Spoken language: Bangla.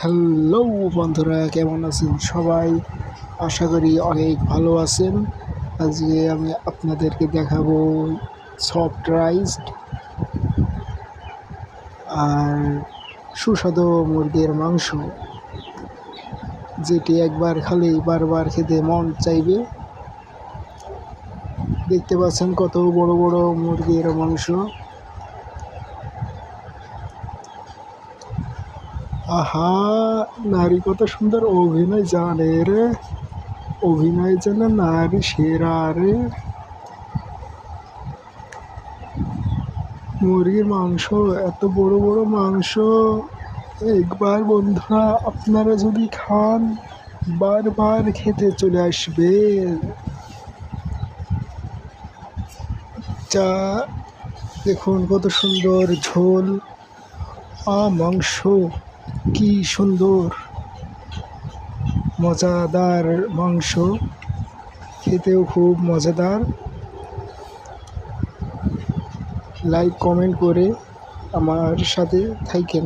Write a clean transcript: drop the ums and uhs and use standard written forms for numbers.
হ্যালো বন্ধুরা, কেমন আছেন সবাই? আশা করি অনেক ভালো আছেন। আজকে আমি আপনাদেরকে দেখাবো সফট রাইস আর সুস্বাদু মুরগির মাংস, যেটি একবার খালেই বারবার খেতে মন চাইবে। দেখতে পাচ্ছেন কত বড় বড় মুরগির মাংস। আহা, নারী কত সুন্দর অভিনয় জানে রে, অভিনয় যেন নারী সেরা রে। মুরগির মাংস, এত বড় বড় মাংস, একবার বন্ধুরা আপনারা যদি খান বারবার খেতে চলে আসবে। যা দেখুন কত সুন্দর ঝোল, মাংস কি সুন্দর মজাদার মাংস, খেতেও খুব মজাদার। লাইক কমেন্ট করে আমার সাথে থাকেন।